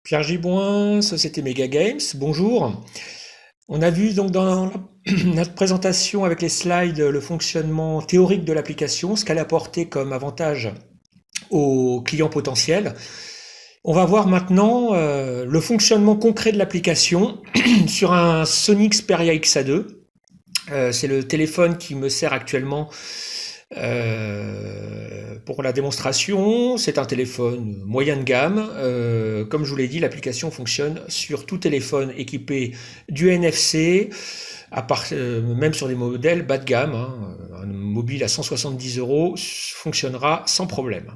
Pierre Gibouin, Société Mega Games, bonjour. On a vu donc dans notre présentation avec les slides le fonctionnement théorique de l'application, ce qu'elle apportait comme avantage aux clients potentiels. On va voir maintenant le fonctionnement concret de l'application sur un Sony Xperia XA2. C'est le téléphone qui me sert actuellement pour la démonstration. C'est un téléphone moyen de gamme. Comme je vous l'ai dit, l'application fonctionne sur tout téléphone équipé du NFC, même sur des modèles bas de gamme. Un mobile à 170 € fonctionnera sans problème.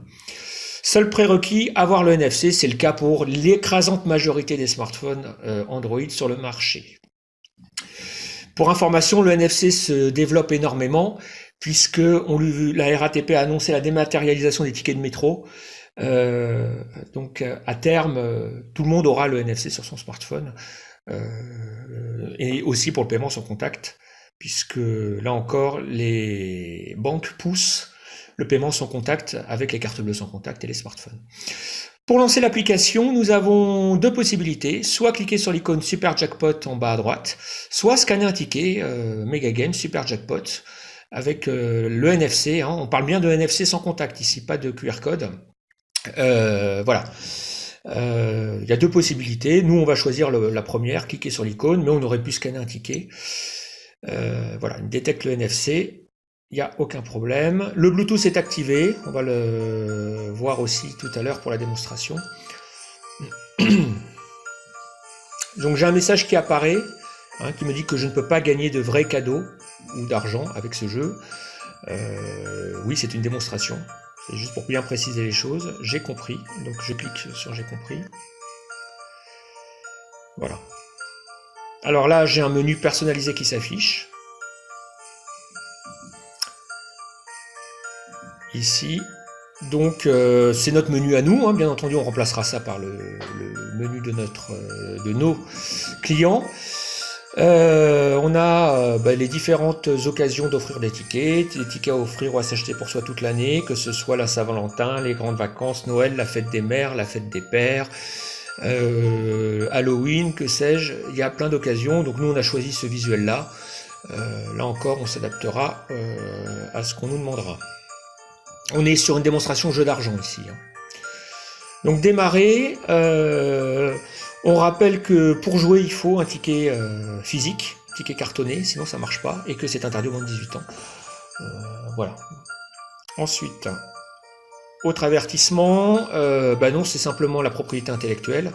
Seul prérequis, avoir le NFC, c'est le cas pour l'écrasante majorité des smartphones Android sur le marché. Pour information, le NFC se développe énormément puisque la RATP a annoncé la dématérialisation des tickets de métro. Donc à terme, tout le monde aura le NFC sur son smartphone et aussi pour le paiement sans contact, puisque là encore, les banques poussent le paiement sans contact avec les cartes bleues sans contact et les smartphones. Pour lancer l'application, nous avons deux possibilités, soit cliquer sur l'icône Super Jackpot en bas à droite, soit scanner un ticket Mega Games Super Jackpot avec le NFC. On parle bien de NFC sans contact ici, pas de QR code. Voilà. Il y a deux possibilités. Nous, on va choisir la première, cliquer sur l'icône, mais on aurait pu scanner un ticket. Voilà, il détecte le NFC. Il n'y a aucun problème. Le Bluetooth est activé. On va le voir aussi tout à l'heure pour la démonstration. Donc j'ai un message qui apparaît, qui me dit que je ne peux pas gagner de vrais cadeaux ou d'argent avec ce jeu. Oui, c'est une démonstration. C'est juste pour bien préciser les choses. J'ai compris. Donc je clique sur j'ai compris. Voilà. Alors là, j'ai un menu personnalisé qui s'affiche. Ici. Donc c'est notre menu à nous, bien entendu on remplacera ça par le menu de nos clients. On a les différentes occasions d'offrir des tickets à offrir ou à s'acheter pour soi toute l'année, que ce soit la Saint-Valentin, les grandes vacances, Noël, la fête des mères, la fête des pères, Halloween, que sais-je, il y a plein d'occasions, donc nous on a choisi ce visuel là. Là encore on s'adaptera à ce qu'on nous demandera. On est sur une démonstration jeu d'argent ici. Donc démarrer, on rappelle que pour jouer il faut un ticket physique, ticket cartonné, sinon ça marche pas, et que c'est interdit aux moins de 18 ans. Voilà. Ensuite, autre avertissement, non, c'est simplement la propriété intellectuelle,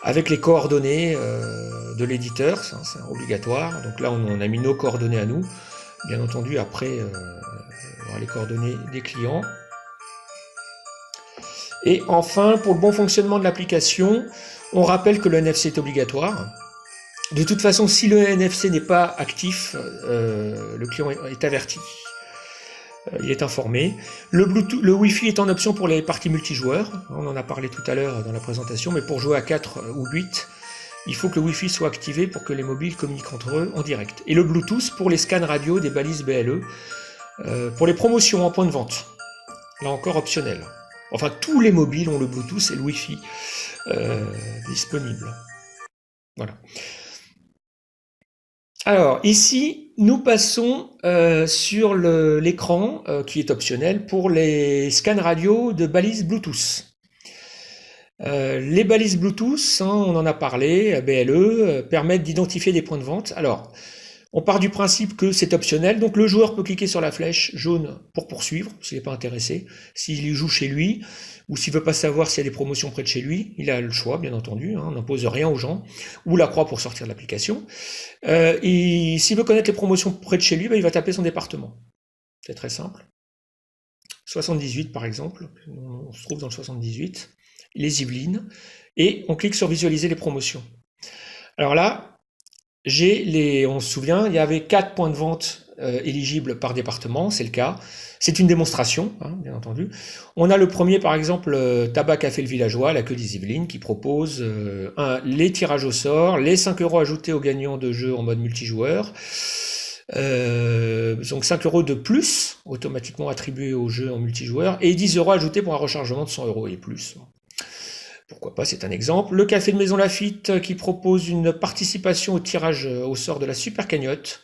avec les coordonnées de l'éditeur, c'est obligatoire. Donc là on a mis nos coordonnées à nous, bien entendu après les coordonnées des clients. Et enfin, pour le bon fonctionnement de l'application, on rappelle que le NFC est obligatoire. De toute façon, si le NFC n'est pas actif, le client est averti, il est informé. Le Bluetooth, le Wi-Fi est en option pour les parties multijoueurs. On en a parlé tout à l'heure dans la présentation, mais pour jouer à 4 ou 8, il faut que le Wi-Fi soit activé pour que les mobiles communiquent entre eux en direct. Et le Bluetooth pour les scans radio des balises BLE, pour les promotions en point de vente. Là encore optionnel. Enfin, tous les mobiles ont le Bluetooth et le Wi-Fi disponible. Voilà. Alors, ici, nous passons sur l'écran qui est optionnel pour les scans radio de balises Bluetooth. Les balises Bluetooth, on en a parlé, BLE, permettent d'identifier des points de vente. Alors, on part du principe que c'est optionnel, donc le joueur peut cliquer sur la flèche jaune pour poursuivre, s'il n'est pas intéressé. S'il joue chez lui, ou s'il ne veut pas savoir s'il y a des promotions près de chez lui, il a le choix, bien entendu, on n'impose rien aux gens, ou la croix pour sortir de l'application. Et s'il veut connaître les promotions près de chez lui, il va taper son département. C'est très simple. 78 par exemple, on se trouve dans le 78, les Yvelines, et on clique sur visualiser les promotions. Alors là, on se souvient, il y avait 4 points de vente éligibles par département, c'est le cas. C'est une démonstration, bien entendu. On a le premier, par exemple, Tabac Café le Villageois, la queue des Yvelines, qui propose les tirages au sort, les 5 € ajoutés aux gagnants de jeux en mode multijoueur. Donc 5 € de plus, automatiquement attribués aux jeux en multijoueur, et 10 € ajoutés pour un rechargement de 100 € et plus. Pourquoi pas, c'est un exemple. Le café de Maison Lafitte qui propose une participation au tirage au sort de la super cagnotte.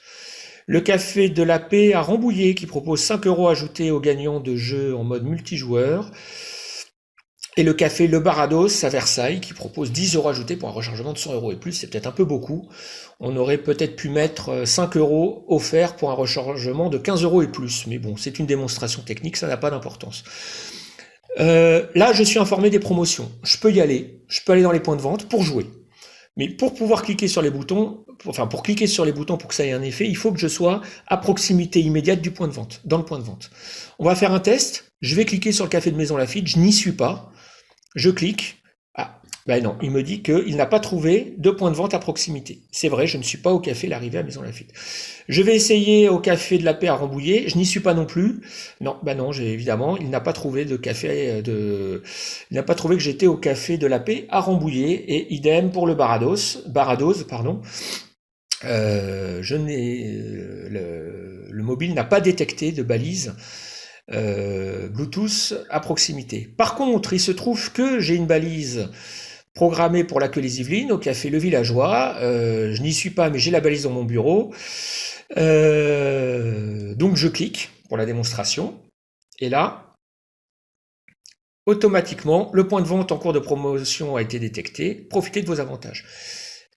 Le café de la Paix à Rambouillet qui propose 5 € ajoutés aux gagnants de jeux en mode multijoueur. Et le café Le Barados à Versailles qui propose 10 € ajoutés pour un rechargement de 100 € et plus. C'est peut-être un peu beaucoup. On aurait peut-être pu mettre 5 € offerts pour un rechargement de 15 € et plus. Mais bon, c'est une démonstration technique, ça n'a pas d'importance. Là, je suis informé des promotions. Je peux y aller. Je peux aller dans les points de vente pour jouer. Mais pour pouvoir cliquer sur les boutons, pour cliquer sur les boutons pour que ça ait un effet, il faut que je sois à proximité immédiate du point de vente, dans le point de vente. On va faire un test. Je vais cliquer sur le café de Maison Lafitte. Je n'y suis pas. Je clique. Ah, ben non, il me dit qu'il n'a pas trouvé de point de vente à proximité. C'est vrai, je ne suis pas au café L'Arrivée à Maison Lafitte. Je vais essayer au café de la Paix à Rambouillet. Je n'y suis pas non plus. Non, ben non, évidemment, il n'a pas trouvé de café il n'a pas trouvé que j'étais au café de la Paix à Rambouillet. Et idem pour le Barados, pardon. Le mobile n'a pas détecté de balise Bluetooth à proximité. Par contre, il se trouve que j'ai une balise programmée pour la Queue les Yvelines au café Le Villageois. Je n'y suis pas, mais j'ai la balise dans mon bureau. Donc je clique pour la démonstration. Et là, automatiquement, le point de vente en cours de promotion a été détecté. Profitez de vos avantages.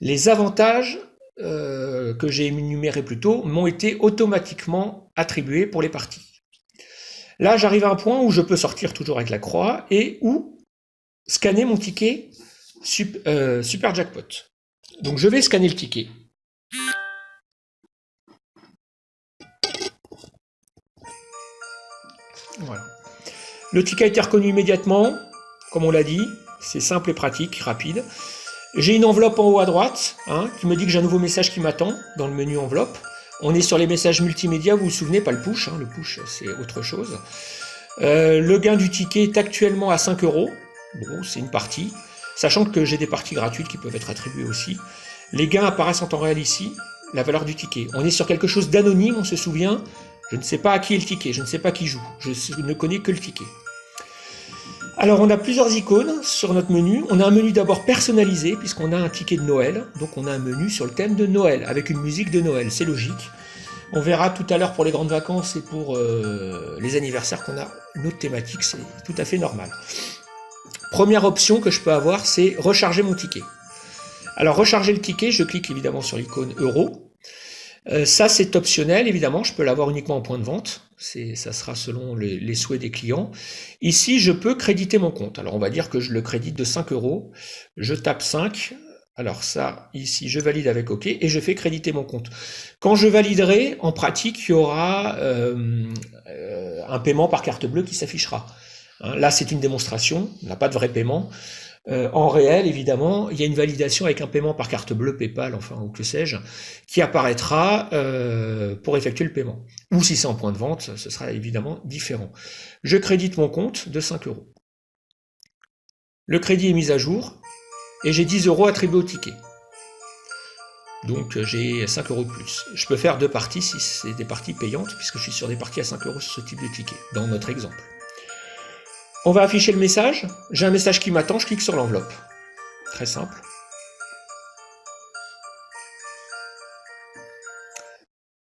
Les avantages que j'ai énumérés plus tôt m'ont été automatiquement attribués pour les parties. Là, j'arrive à un point où je peux sortir toujours avec la croix et où scanner mon ticket Super Jackpot. Donc je vais scanner le ticket. Voilà. Le ticket a été reconnu immédiatement, comme on l'a dit, c'est simple et pratique, rapide. J'ai une enveloppe en haut à droite qui me dit que j'ai un nouveau message qui m'attend dans le menu enveloppe. On est sur les messages multimédia, vous vous souvenez, pas le push, le push c'est autre chose. Le gain du ticket est actuellement à 5 €. Bon, c'est une partie, sachant que j'ai des parties gratuites qui peuvent être attribuées aussi. Les gains apparaissent en temps réel ici, la valeur du ticket. On est sur quelque chose d'anonyme, on se souvient. Je ne sais pas à qui est le ticket, je ne sais pas qui joue, je ne connais que le ticket. Alors on a plusieurs icônes sur notre menu. On a un menu d'abord personnalisé, puisqu'on a un ticket de Noël. Donc on a un menu sur le thème de Noël, avec une musique de Noël, c'est logique. On verra tout à l'heure pour les grandes vacances et pour les anniversaires qu'on a une autre thématique, c'est tout à fait normal. Première option que je peux avoir, c'est recharger mon ticket. Alors recharger le ticket, je clique évidemment sur l'icône euro. Ça c'est optionnel, évidemment, je peux l'avoir uniquement en point de vente. Ça sera selon les souhaits des clients. Ici, je peux créditer mon compte. Alors on va dire que je le crédite de 5 €. Je tape 5. Alors ça, ici, je valide avec OK et je fais créditer mon compte. Quand je validerai, en pratique, il y aura un paiement par carte bleue qui s'affichera. Là, c'est une démonstration, on n'a pas de vrai paiement. En réel, évidemment, il y a une validation avec un paiement par carte bleue, PayPal, enfin, ou que sais-je, qui apparaîtra pour effectuer le paiement. Ou si c'est en point de vente, ce sera évidemment différent. Je crédite mon compte de 5 €. Le crédit est mis à jour et j'ai 10 € attribués au ticket. Donc j'ai 5 € de plus. Je peux faire 2 parties si c'est des parties payantes, puisque je suis sur des parties à 5 € sur ce type de ticket, dans notre exemple. On va afficher le message. J'ai un message qui m'attend, je clique sur l'enveloppe. Très simple.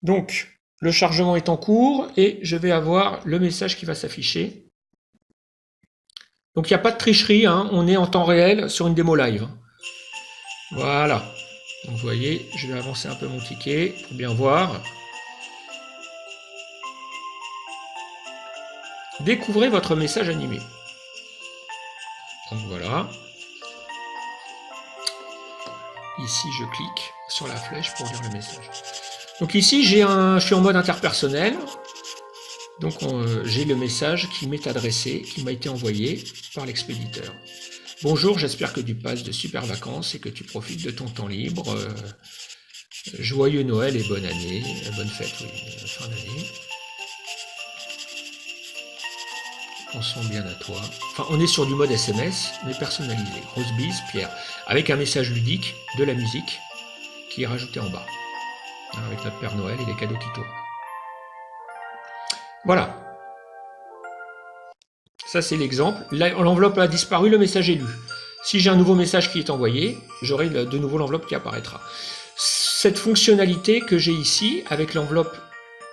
Donc, le chargement est en cours et je vais avoir le message qui va s'afficher. Donc, il n'y a pas de tricherie, on est en temps réel sur une démo live. Voilà. Donc, vous voyez, je vais avancer un peu mon ticket pour bien voir. Découvrez votre message animé. Donc voilà. Ici, je clique sur la flèche pour lire le message. Donc ici, je suis en mode interpersonnel. Donc j'ai le message qui m'est adressé, qui m'a été envoyé par l'expéditeur. Bonjour, j'espère que tu passes de super vacances et que tu profites de ton temps libre. Joyeux Noël et bonne année. Bonne fête, oui, fin d'année. Pensons bien à toi. Enfin, on est sur du mode SMS, mais personnalisé. Rose bise, Pierre. Avec un message ludique, de la musique, qui est rajouté en bas. Avec notre Père Noël et les cadeaux qui tournent. Voilà. Ça, c'est l'exemple. Là, l'enveloppe a disparu, le message est lu. Si j'ai un nouveau message qui est envoyé, j'aurai de nouveau l'enveloppe qui apparaîtra. Cette fonctionnalité que j'ai ici, avec l'enveloppe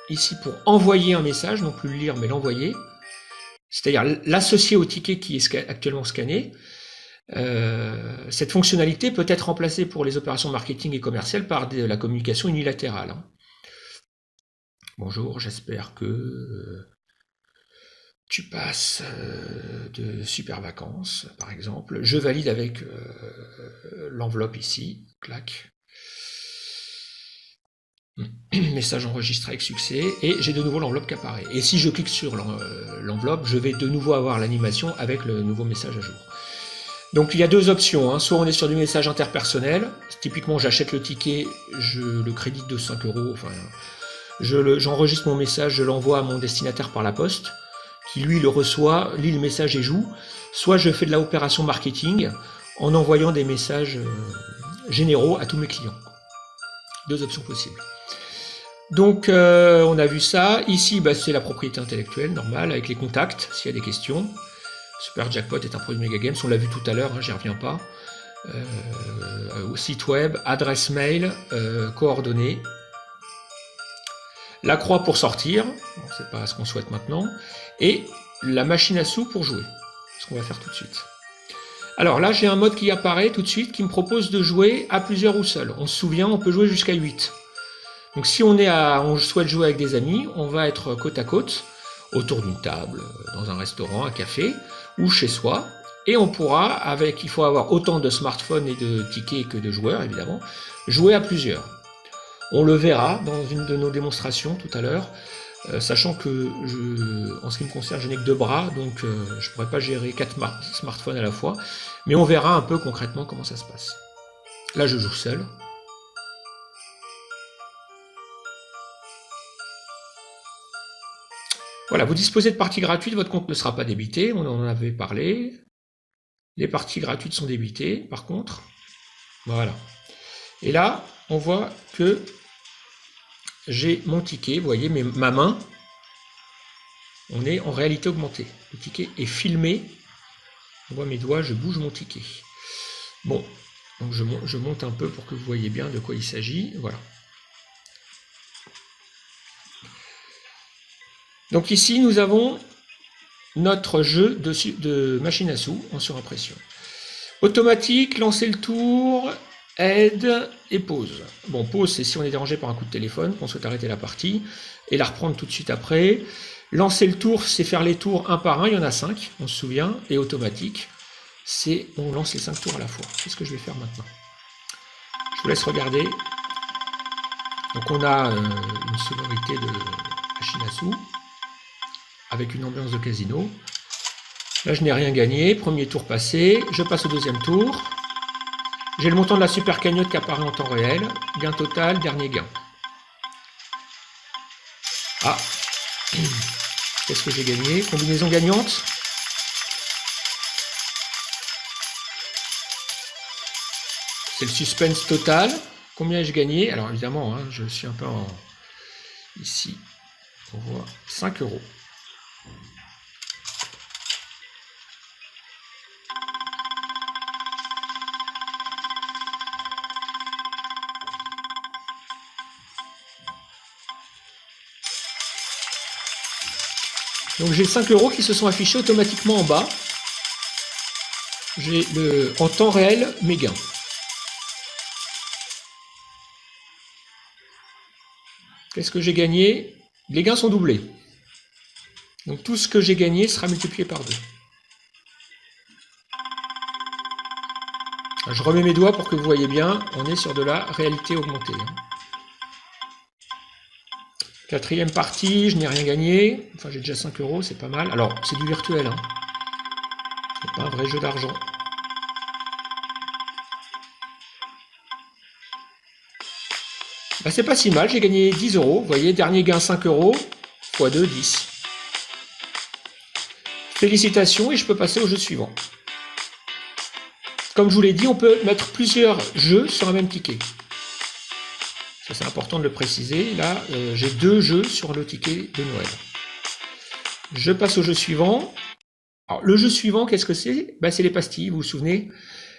ici pour envoyer un message, non plus le lire mais l'envoyer, c'est-à-dire l'associer au ticket qui est actuellement scanné, cette fonctionnalité peut être remplacée pour les opérations marketing et commerciales par la communication unilatérale. Hein. Bonjour, j'espère que tu passes de super vacances, par exemple. Je valide avec l'enveloppe ici, clac. Message enregistré avec succès, et j'ai de nouveau l'enveloppe qui apparaît. Et si je clique sur l'enveloppe, je vais de nouveau avoir l'animation avec le nouveau message à jour. Donc il y a deux options, hein. Soit on est sur du message interpersonnel, typiquement j'achète le ticket, je le crédite de 5 €, enfin, j'enregistre mon message, je l'envoie à mon destinataire par la poste, qui lui le reçoit, lit le message et joue. Soit je fais de l'opération marketing en envoyant des messages généraux à tous mes clients. Deux options possibles. Donc on a vu ça. Ici c'est la propriété intellectuelle normale avec les contacts s'il y a des questions. Super Jackpot est un produit de Megagames, on l'a vu tout à l'heure, hein, j'y reviens pas. Site web, adresse mail, coordonnées. La croix pour sortir, bon, c'est pas ce qu'on souhaite maintenant, et la machine à sous pour jouer, ce qu'on va faire tout de suite. Alors là j'ai un mode qui apparaît tout de suite qui me propose de jouer à plusieurs ou seul. On se souvient, on peut jouer jusqu'à 8. Donc si on souhaite jouer avec des amis, on va être côte à côte, autour d'une table, dans un restaurant, un café, ou chez soi, et on pourra, il faut avoir autant de smartphones et de tickets que de joueurs évidemment, jouer à plusieurs. On le verra dans une de nos démonstrations tout à l'heure, sachant que en ce qui me concerne, je n'ai que 2 bras, donc je ne pourrais pas gérer 4 smartphones à la fois, mais on verra un peu concrètement comment ça se passe. Là je joue seul. Voilà, vous disposez de parties gratuites, votre compte ne sera pas débité, on en avait parlé. Les parties gratuites sont débitées, par contre. Voilà. Et là, on voit que j'ai mon ticket, vous voyez, ma main, on est en réalité augmentée. Le ticket est filmé, on voit mes doigts, je bouge mon ticket. Bon, donc je monte un peu pour que vous voyez bien de quoi il s'agit, voilà. Donc ici, nous avons notre jeu de machine à sous en surimpression. Automatique, lancer le tour, aide et pause. Bon, pause, c'est si on est dérangé par un coup de téléphone, qu'on souhaite arrêter la partie, et la reprendre tout de suite après. Lancer le tour, c'est faire les tours un par un, il y en a 5, on se souvient, et automatique, c'est on lance les 5 tours à la fois. C'est ce que je vais faire maintenant. Je vous laisse regarder. Donc on a une sonorité de machine à sous, avec une ambiance de casino. Là, je n'ai rien gagné. Premier tour passé. Je passe au deuxième tour. J'ai le montant de la super cagnotte qui apparaît en temps réel. Gain total, dernier gain. Ah, qu'est-ce que j'ai gagné? Combinaison gagnante. C'est le suspense total. Combien ai-je gagné? Alors évidemment, hein, je suis un peu en... Ici, on voit 5 €. Donc j'ai 5 € qui se sont affichés automatiquement en bas. J'ai en temps réel mes gains. Qu'est-ce que j'ai gagné? Les gains sont doublés. Donc tout ce que j'ai gagné sera multiplié par 2. Je remets mes doigts pour que vous voyez bien, on est sur de la réalité augmentée. Quatrième partie, je n'ai rien gagné. Enfin, j'ai déjà 5 €, c'est pas mal. Alors, c'est du virtuel, hein. C'est pas un vrai jeu d'argent. Bah, c'est pas si mal, j'ai gagné 10 €. Vous voyez, dernier gain 5 € x 2, 10. Félicitations, et je peux passer au jeu suivant. Comme je vous l'ai dit, on peut mettre plusieurs jeux sur un même ticket. Ça, c'est important de le préciser. Là, j'ai 2 jeux sur le ticket de Noël. Je passe au jeu suivant. Alors, le jeu suivant, qu'est-ce que c'est? C'est les pastilles, vous vous souvenez?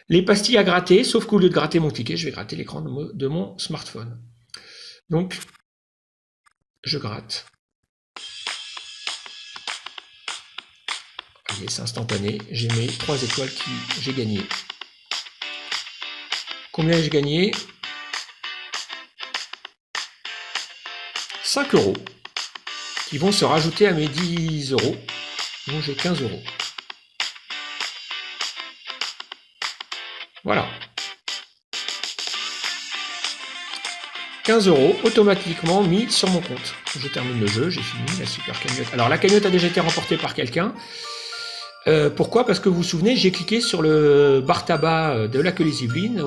Les pastilles à gratter, sauf qu'au lieu de gratter mon ticket, je vais gratter l'écran de mon smartphone. Donc, je gratte. Voyez, c'est instantané. J'ai mes 3 étoiles qui j'ai gagné. Combien ai-je gagné? 5 € qui vont se rajouter à mes 10 €. Donc j'ai 15 €. Voilà. 15 € automatiquement mis sur mon compte. Je termine le jeu, j'ai fini la super cagnotte. Alors la cagnotte a déjà été remportée par quelqu'un. Pourquoi? Parce que vous vous souvenez, j'ai cliqué sur le bar tabac de la Queue les Yvelines.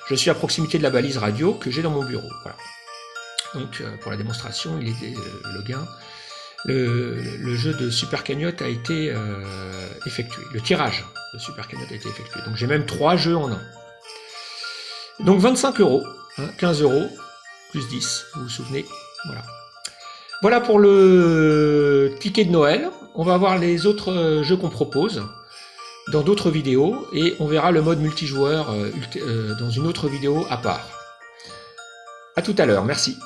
Je suis à proximité de la balise radio que j'ai dans mon bureau. Voilà. Donc pour la démonstration, il est le gain. Le jeu de super cagnotte a été effectué. Le tirage de super cagnotte a été effectué. Donc j'ai même 3 jeux en un. Donc 25 €, hein, 15 € plus 10, vous vous souvenez. Voilà. Voilà pour le ticket de Noël. On va voir les autres jeux qu'on propose dans d'autres vidéos et on verra le mode multijoueur dans une autre vidéo à part. À tout à l'heure, merci.